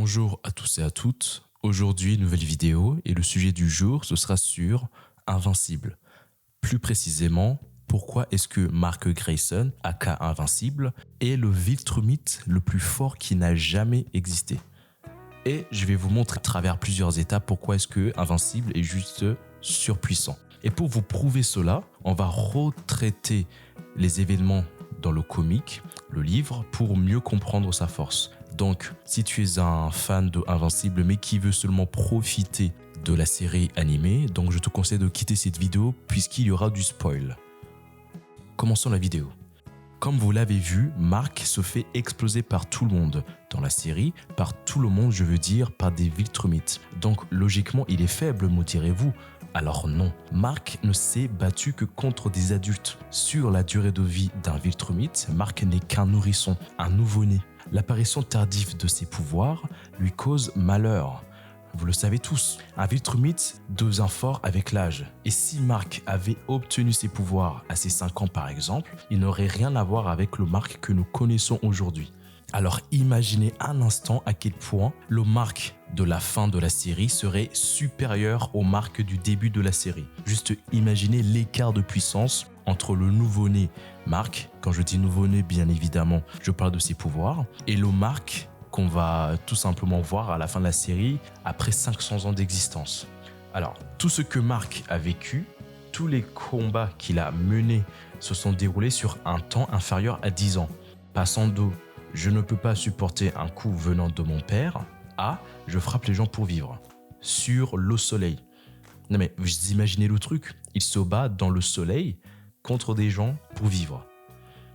Bonjour à tous et à toutes. Aujourd'hui, nouvelle vidéo et le sujet du jour, ce sera sur Invincible. Plus précisément, pourquoi est-ce que Mark Grayson, aka Invincible, est le Viltrumite le plus fort qui n'a jamais existé. Et je vais vous montrer à travers plusieurs étapes pourquoi est-ce que Invincible est juste surpuissant. Et pour vous prouver cela, on va retraiter les événements dans le comic, le livre, pour mieux comprendre sa force. Donc, si tu es un fan de Invincible mais qui veut seulement profiter de la série animée, donc je te conseille de quitter cette vidéo puisqu'il y aura du spoil. Commençons la vidéo. Comme vous l'avez vu, Mark se fait exploser par tout le monde. Dans la série, par tout le monde, je veux dire par des Viltrumites. Donc logiquement, il est faible, me direz-vous. Alors non, Mark ne s'est battu que contre des adultes. Sur la durée de vie d'un Viltrumite, Mark n'est qu'un nourrisson, un nouveau-né. L'apparition tardive de ses pouvoirs lui cause malheur. Vous le savez tous, un Viltrumite devient fort avec l'âge. Et si Mark avait obtenu ses pouvoirs à ses 5 ans par exemple, il n'aurait rien à voir avec le Mark que nous connaissons aujourd'hui. Alors imaginez un instant à quel point le Mark de la fin de la série serait supérieur au Mark du début de la série. Juste imaginez l'écart de puissance entre le nouveau-né Mark, quand je dis nouveau-né bien évidemment, je parle de ses pouvoirs, et le Mark qu'on va tout simplement voir à la fin de la série après 500 ans d'existence. Alors, tout ce que Mark a vécu, tous les combats qu'il a menés se sont déroulés sur un temps inférieur à 10 ans, passant de « je ne peux pas supporter un coup venant de mon père » à « je frappe les gens pour vivre » sur le soleil. Non mais vous imaginez le truc, il se bat dans le soleil contre des gens pour vivre.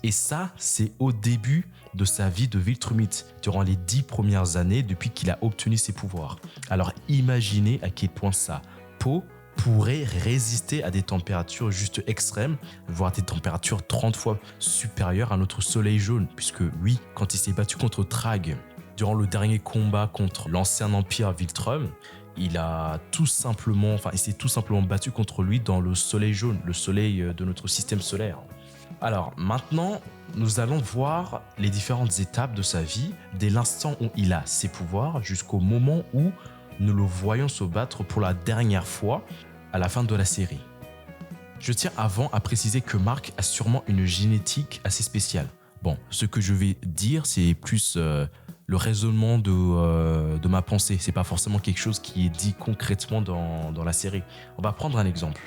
Et ça, c'est au début de sa vie de Viltrumite, durant les 10 premières années depuis qu'il a obtenu ses pouvoirs. Alors imaginez à quel point sa peau pourrait résister à des températures juste extrêmes, voire des températures 30 fois supérieures à notre soleil jaune. Puisque oui, quand il s'est battu contre Thrag, durant le dernier combat contre l'ancien empire Viltrum, il s'est tout simplement battu contre lui dans le soleil jaune, le soleil de notre système solaire. Alors maintenant, nous allons voir les différentes étapes de sa vie, dès l'instant où il a ses pouvoirs jusqu'au moment où nous le voyons se battre pour la dernière fois à la fin de la série. Je tiens avant à préciser que Mark a sûrement une génétique assez spéciale. Bon, ce que je vais dire, c'est plus le raisonnement de ma pensée. C'est pas forcément quelque chose qui est dit concrètement dans la série. On va prendre un exemple.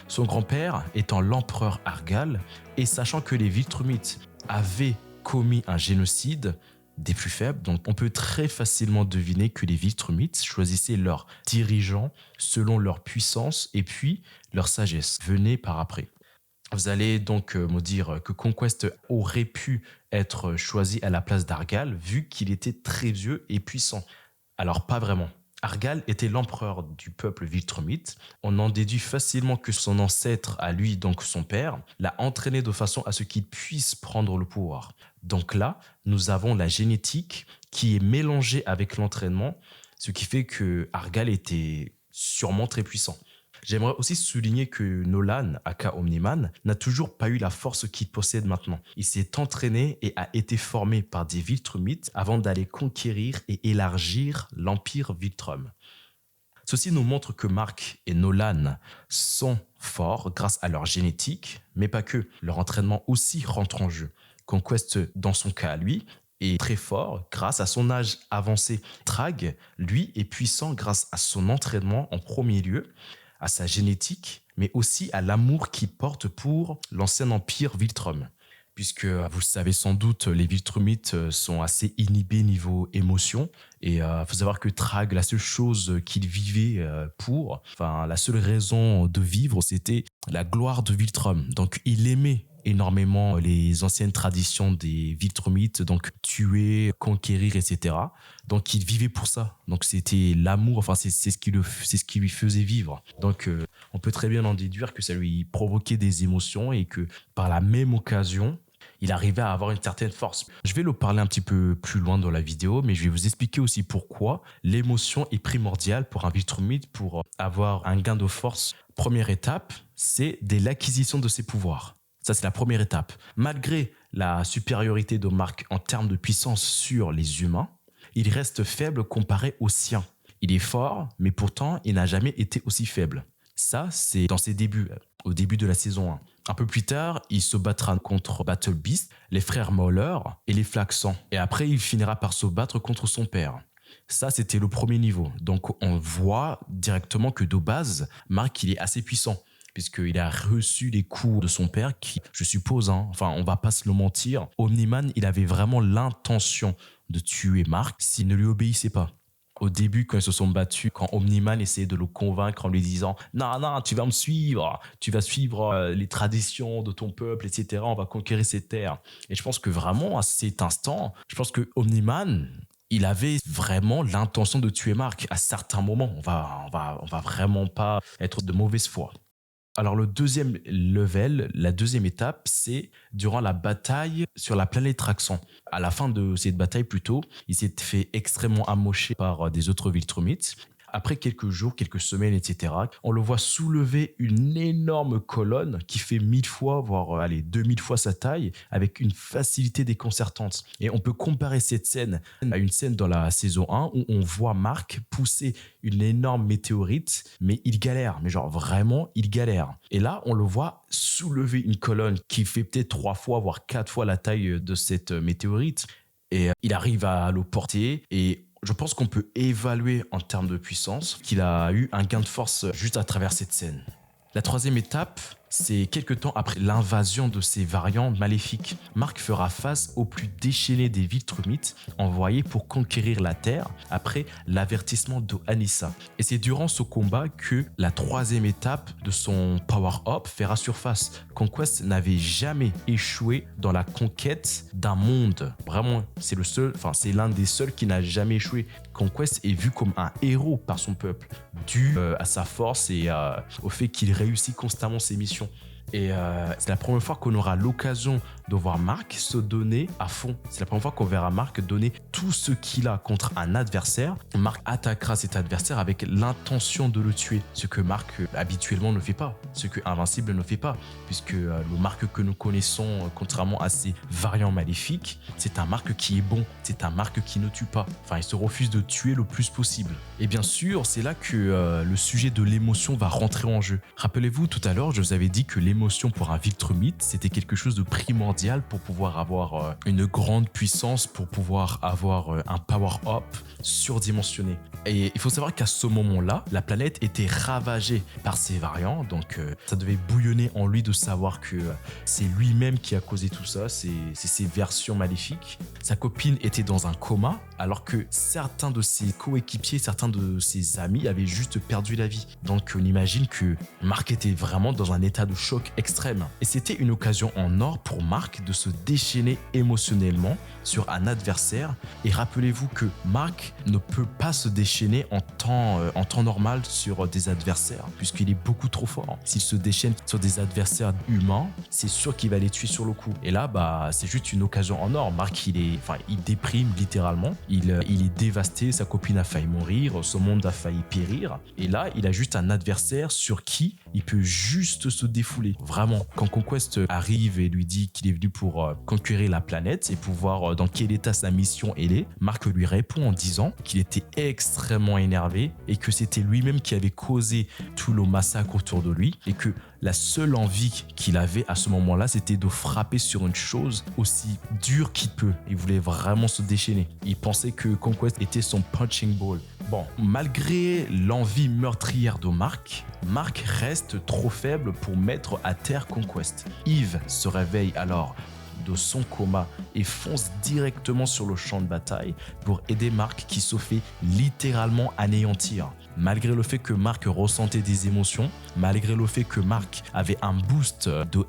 Son grand-père étant l'empereur Argal et sachant que les Viltrumites avaient commis un génocide des plus faibles, donc on peut très facilement deviner que les Viltrumites choisissaient leurs dirigeants selon leur puissance et puis leur sagesse. Venez par après. Vous allez donc me dire que Conquest aurait pu être choisi à la place d'Argal vu qu'il était très vieux et puissant. Alors pas vraiment. Argal était l'empereur du peuple Viltrumite. On en déduit facilement que son ancêtre, à lui, donc son père, l'a entraîné de façon à ce qu'il puisse prendre le pouvoir. Donc là, nous avons la génétique qui est mélangée avec l'entraînement, ce qui fait que Argal était sûrement très puissant. J'aimerais aussi souligner que Nolan, aka Omniman, n'a toujours pas eu la force qu'il possède maintenant. Il s'est entraîné et a été formé par des Viltrumites avant d'aller conquérir et élargir l'Empire Viltrum. Ceci nous montre que Mark et Nolan sont forts grâce à leur génétique, mais pas que. Leur entraînement aussi rentre en jeu. Conquest, dans son cas à lui, est très fort grâce à son âge avancé. Thrag, lui, est puissant grâce à son entraînement en premier lieu, à sa génétique, mais aussi à l'amour qu'il porte pour l'ancien empire Viltrum. Puisque, vous le savez sans doute, les Viltrumites sont assez inhibés niveau émotion. Et il faut savoir que Thrag, la seule chose qu'il vivait la seule raison de vivre, c'était la gloire de Viltrum. Donc il aimait énormément les anciennes traditions des Viltrumites, donc tuer, conquérir, etc. Donc il vivait pour ça. Donc c'était l'amour, c'est ce qui lui faisait vivre. Donc on peut très bien en déduire que ça lui provoquait des émotions et que par la même occasion, il arrivait à avoir une certaine force. Je vais le parler un petit peu plus loin dans la vidéo, mais je vais vous expliquer aussi pourquoi l'émotion est primordiale pour un Viltrumite pour avoir un gain de force. Première étape, c'est dès l'acquisition de ses pouvoirs. Ça, c'est la première étape. Malgré la supériorité de Mark en termes de puissance sur les humains, il reste faible comparé au sien. Il est fort, mais pourtant, il n'a jamais été aussi faible. Ça, c'est dans ses débuts, au début de la saison 1. Un peu plus tard, il se battra contre Battle Beast, les frères Mauler et les Flaxans. Et après, il finira par se battre contre son père. Ça, c'était le premier niveau. Donc, on voit directement que de base, Mark, il est assez puissant, puisqu'il a reçu les coups de son père qui, je suppose, enfin, on va pas se le mentir, Omni-Man, il avait vraiment l'intention de tuer Mark s'il ne lui obéissait pas. Au début, quand ils se sont battus, quand Omni-Man essayait de le convaincre en lui disant « Non, non, tu vas me suivre, tu vas suivre les traditions de ton peuple, etc. On va conquérir ces terres. » Et je pense que vraiment, à cet instant, je pense que Omni-Man, il avait vraiment l'intention de tuer Mark. À certains moments, on va vraiment pas être de mauvaise foi. Alors le deuxième level, la deuxième étape, c'est durant la bataille sur la planète Traxxon. À la fin de cette bataille plutôt, il s'est fait extrêmement amocher par des autres Viltrumites. Après quelques jours, quelques semaines, etc., on le voit soulever une énorme colonne qui fait 1000 fois, voire 2000 fois sa taille, avec une facilité déconcertante. Et on peut comparer cette scène à une scène dans la saison 1 où on voit Mark pousser une énorme météorite, mais il galère, mais genre vraiment, il galère. Et là, on le voit soulever une colonne qui fait peut-être 3 fois, voire 4 fois la taille de cette météorite. Et il arrive à le porter et je pense qu'on peut évaluer en termes de puissance qu'il a eu un gain de force juste à travers cette scène. La troisième étape, c'est quelques temps après l'invasion de ces variants maléfiques. Mark fera face au plus déchaîné des Viltrumites envoyés pour conquérir la Terre après l'avertissement d'Anissa. Et c'est durant ce combat que la troisième étape de son power-up fera surface. Conquest n'avait jamais échoué dans la conquête d'un monde. Vraiment, c'est l'un des seuls qui n'a jamais échoué. Conquest est vu comme un héros par son peuple, dû à sa force et au fait qu'il réussit constamment ses missions. Et c'est la première fois qu'on aura l'occasion de voir Mark se donner à fond. C'est la première fois qu'on verra Mark donner tout ce qu'il a contre un adversaire. Mark attaquera cet adversaire avec l'intention de le tuer, ce que Mark habituellement ne fait pas, ce que Invincible ne fait pas, puisque le Mark que nous connaissons, contrairement à ses variants maléfiques, c'est un Mark qui est bon, c'est un Mark qui ne tue pas. Enfin, il se refuse de tuer le plus possible. Et bien sûr, c'est là que le sujet de l'émotion va rentrer en jeu. Rappelez-vous, tout à l'heure, je vous avais dit que l'émotion pour un Viltrumite, c'était quelque chose de primordial pour pouvoir avoir une grande puissance, pour pouvoir avoir un power-up surdimensionné. Et il faut savoir qu'à ce moment-là, la planète était ravagée par ces variants, donc ça devait bouillonner en lui de savoir que c'est lui-même qui a causé tout ça, c'est ses versions maléfiques. Sa copine était dans un coma, alors que certains de ses coéquipiers, certains de ses amis avaient juste perdu la vie. Donc on imagine que Mark était vraiment dans un état de choc extrême. Et c'était une occasion en or pour Mark de se déchaîner émotionnellement sur un adversaire. Et rappelez-vous que Mark ne peut pas se déchaîner en temps normal sur des adversaires, puisqu'il est beaucoup trop fort. S'il se déchaîne sur des adversaires humains, c'est sûr qu'il va les tuer sur le coup. Et là, c'est juste une occasion en or. Mark, il déprime littéralement. Il est dévasté, sa copine a failli mourir, son monde a failli périr. Et là, il a juste un adversaire sur qui il peut juste se défouler. Vraiment, quand Conquest arrive et lui dit qu'il est venu pour conquérir la planète et pour voir dans quel état sa mission est, Mark lui répond en disant qu'il était extrêmement énervé et que c'était lui-même qui avait causé tout le massacre autour de lui et que la seule envie qu'il avait à ce moment-là, c'était de frapper sur une chose aussi dure qu'il peut. Il voulait vraiment se déchaîner. Il pensait que Conquest était son punching ball. Bon, malgré l'envie meurtrière de Mark reste trop faible pour mettre à terre Conquest. Yves se réveille alors de son coma et fonce directement sur le champ de bataille pour aider Mark qui se fait littéralement anéantir. Malgré le fait que Mark ressentait des émotions, malgré le fait que Mark avait un boost de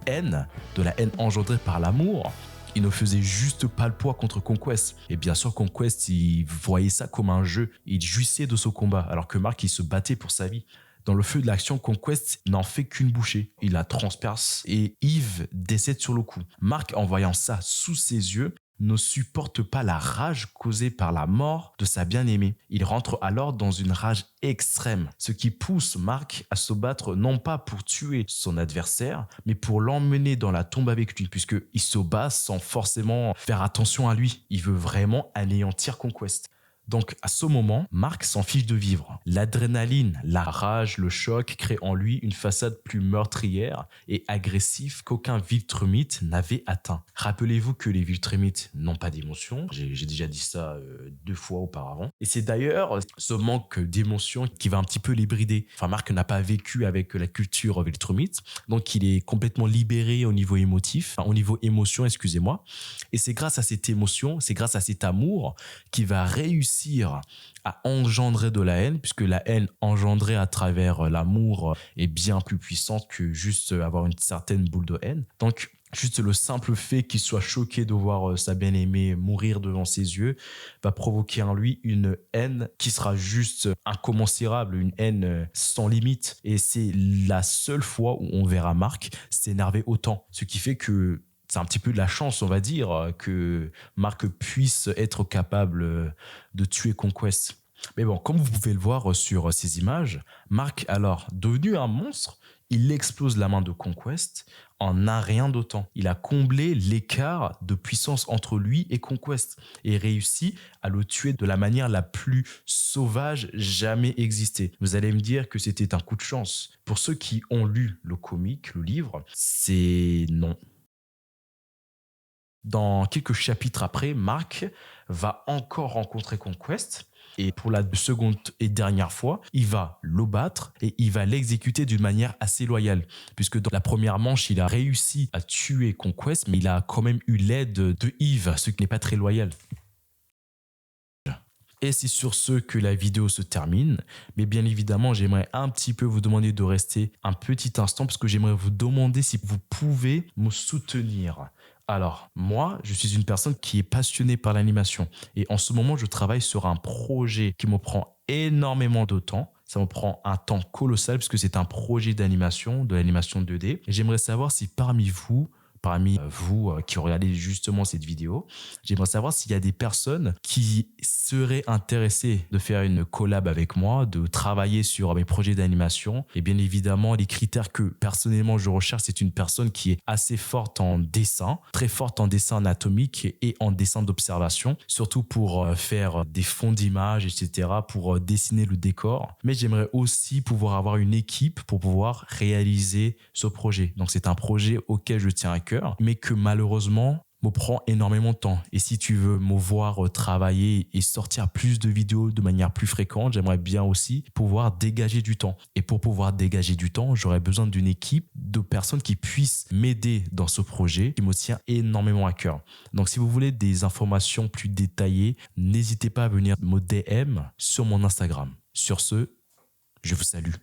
la haine engendrée par l'amour, il ne faisait juste pas le poids contre Conquest. Et bien sûr, Conquest, il voyait ça comme un jeu. Il jouissait de ce combat, alors que Mark, il se battait pour sa vie. Dans le feu de l'action, Conquest n'en fait qu'une bouchée. Il la transperce et Yves décède sur le coup. Mark, en voyant ça sous ses yeux, ne supporte pas la rage causée par la mort de sa bien-aimée. Il rentre alors dans une rage extrême, ce qui pousse Mark à se battre non pas pour tuer son adversaire, mais pour l'emmener dans la tombe avec lui, puisqu'il se bat sans forcément faire attention à lui. Il veut vraiment anéantir Conquest. Donc, à ce moment, Marc s'en fiche de vivre. L'adrénaline, la rage, le choc créent en lui une façade plus meurtrière et agressive qu'aucun Viltrumite n'avait atteint. Rappelez-vous que les Viltrumites n'ont pas d'émotion. J'ai déjà dit ça 2 fois auparavant. Et c'est d'ailleurs ce manque d'émotion qui va un petit peu les brider. Enfin, Marc n'a pas vécu avec la culture Viltrumite, donc il est complètement libéré au niveau émotif, enfin, au niveau émotion, excusez-moi. Et c'est grâce à cette émotion, c'est grâce à cet amour qu'il va réussir à engendrer de la haine, puisque la haine engendrée à travers l'amour est bien plus puissante que juste avoir une certaine boule de haine. Donc, juste le simple fait qu'il soit choqué de voir sa bien-aimée mourir devant ses yeux va provoquer en lui une haine qui sera juste incommensurable, une haine sans limite. Et c'est la seule fois où on verra Marc s'énerver autant. Ce qui fait que c'est un petit peu de la chance, on va dire, que Marc puisse être capable de tuer Conquest. Mais bon, comme vous pouvez le voir sur ces images, Marc, alors, devenu un monstre, il explose la main de Conquest en un rien d'autant. Il a comblé l'écart de puissance entre lui et Conquest et réussi à le tuer de la manière la plus sauvage jamais existée. Vous allez me dire que c'était un coup de chance. Pour ceux qui ont lu le comic, le livre, c'est non. Dans quelques chapitres après, Marc va encore rencontrer Conquest et pour la seconde et dernière fois, il va le battre et il va l'exécuter d'une manière assez loyale puisque dans la première manche, il a réussi à tuer Conquest mais il a quand même eu l'aide de Yves, ce qui n'est pas très loyal. Et c'est sur ce que la vidéo se termine. Mais bien évidemment, j'aimerais un petit peu vous demander de rester un petit instant parce que j'aimerais vous demander si vous pouvez me soutenir. Alors, moi, je suis une personne qui est passionnée par l'animation. Et en ce moment, je travaille sur un projet qui me prend énormément de temps. Ça me prend un temps colossal puisque c'est un projet d'animation, de l'animation 2D. Et j'aimerais savoir si parmi vous qui regardez justement cette vidéo, j'aimerais savoir s'il y a des personnes qui seraient intéressées de faire une collab avec moi, de travailler sur mes projets d'animation. Et bien évidemment, les critères que personnellement je recherche, c'est une personne qui est assez forte en dessin, très forte en dessin anatomique et en dessin d'observation, surtout pour faire des fonds d'images, etc., pour dessiner le décor. Mais j'aimerais aussi pouvoir avoir une équipe pour pouvoir réaliser ce projet. Donc c'est un projet auquel je tiens à cœur, mais que malheureusement me prend énormément de temps. Et si tu veux me voir travailler et sortir plus de vidéos de manière plus fréquente, j'aimerais bien aussi pouvoir dégager du temps. Et pour pouvoir dégager du temps, j'aurais besoin d'une équipe de personnes qui puissent m'aider dans ce projet qui me tient énormément à cœur. Donc si vous voulez des informations plus détaillées, n'hésitez pas à venir me DM sur mon Instagram. Sur ce, je vous salue.